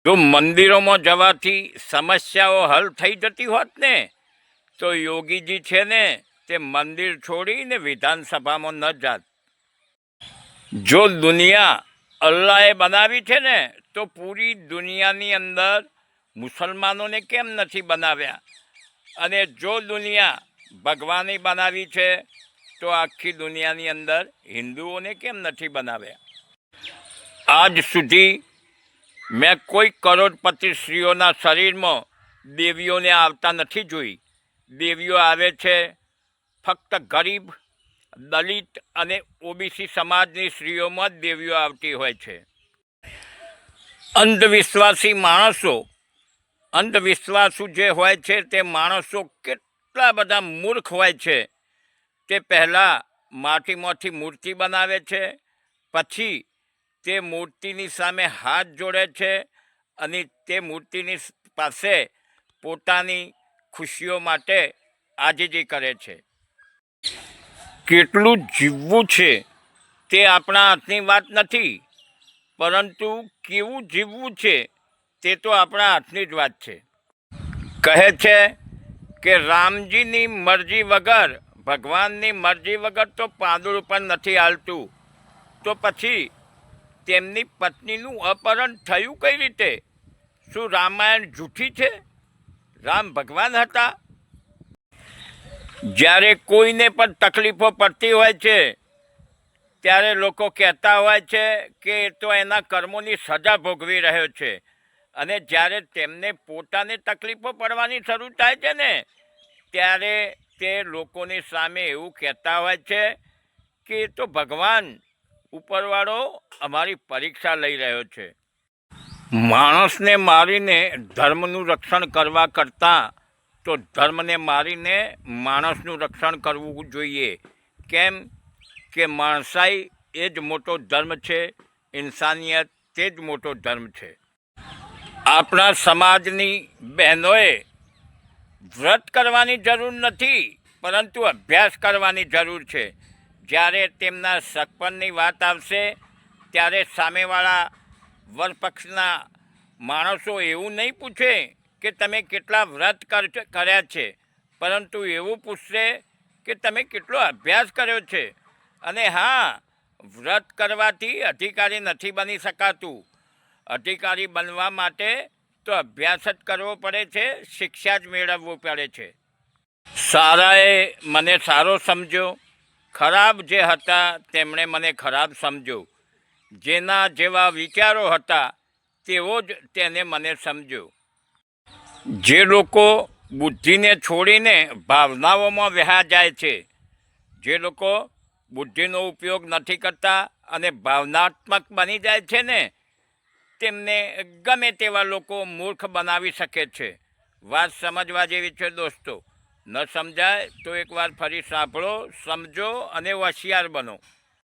જો મંદિરોમાં જવાથી સમસ્યાઓ હલ થઈ જતી હોત ને તો યોગીજી છે ને તે મંદિર છોડીને વિધાનસભામાં ન જાત. જો દુનિયા અલ્લાહે બનાવી છે ને તો પૂરી દુનિયાની અંદર મુસલમાનોને કેમ નથી બનાવ્યા? અને જો દુનિયા ભગવાને બનાવી છે તો આખી દુનિયાની અંદર હિન્દુઓને કેમ નથી બનાવ્યા? આજ સુધી મેં કોઈ કરોડપતિ સ્ત્રીઓના શરીરમાં દેવીઓને આવતા નથી જોઈ. દેવીઓ આવે છે ફક્ત ગરીબ, દલિત અને ઓબીસી સમાજની સ્ત્રીઓમાં જ દેવીઓ આવતી હોય છે. અંધવિશ્વાસુ જે હોય છે તે માણસો કેટલા બધા મૂર્ખ હોય છે. તે પહેલાં માટીમાંથી મૂર્તિ બનાવે છે, પછી તે મૂર્તિની સામે હાથ જોડે છે અને તે મૂર્તિની પાસે પોતાની ખુશીઓ માટે આજીજી કરે છે. કેટલું જીવવું છે તે આપણા હાથની વાત નથી, પરંતુ કેવું જીવવું છે તે તો આપણા હાથની જ વાત છે. કહે છે કે રામજીની મરજી વગર, ભગવાનની મરજી વગર તો પાંદડું પણ નથી હાલતું. તો પછી તેમની પત્નીનું અપહરણ થયું કઈ રીતે? શું રામાયણ જૂઠી છે? રામ ભગવાન હતા? જ્યારે કોઈને પણ તકલીફો પડતી હોય છે ત્યારે લોકો કહેતા હોય છે કે એ તો એના કર્મોની સજા ભોગવી રહ્યો છે. અને જ્યારે તેમને પોતાને તકલીફો પડવાની શરૂ થાય છે ને ત્યારે તે લોકોની સામે એવું કહેતા હોય છે કે એ તો ભગવાન ઉપરવાળો અમારી પરીક્ષા લઈ રહ્યો છે. માણસને મારીને ધર્મનું રક્ષણ કરવા કરતાં તો ધર્મને મારીને માણસનું રક્ષણ કરવું જોઈએ. કેમ કે માણસાઈ એ જ મોટો ધર્મ છે, ઇન્સાનિયત તે જ મોટો ધર્મ છે. આપણા સમાજની બહેનોએ વ્રત કરવાની જરૂર નથી, પરંતુ અભ્યાસ કરવાની જરૂર છે. જ્યારે તેમના સગપણની વાત આવશે ત્યારે સામેવાળા વરપક્ષના માણસો એવું નહીં પૂછે કે તમે કેટલા વ્રત કર્યા છે, પરંતુ એવું પૂછશે કે તમે કેટલો અભ્યાસ કર્યો છે. અને હા, વ્રત કરવાથી અધિકારી નથી બની શકાતું. અધિકારી બનવા માટે તો અભ્યાસ જ કરવો પડે છે, શિક્ષા જ મેળવવું પડે છે. સારાએ મને સારો સમજ્યો, ખરાબ જે હતા તેમણે મને ખરાબ સમજ્યો. જેના જેવા વિચારો હતા તેવો જ તેને મને સમજ્યો. જે લોકો બુદ્ધિને છોડીને ભાવનાઓમાં વહ્યા જાય છે, જે લોકો બુદ્ધિનો ઉપયોગ નથી કરતા અને ભાવનાત્મક બની જાય છે ને તેમને ગમે તેવા લોકો મૂર્ખ બનાવી શકે છે. વાત સમજવા જેવી છે દોસ્તો. ન સમજાય તો એકવાર ફરી સાંભળો, સમજો અને હોશિયાર બનો.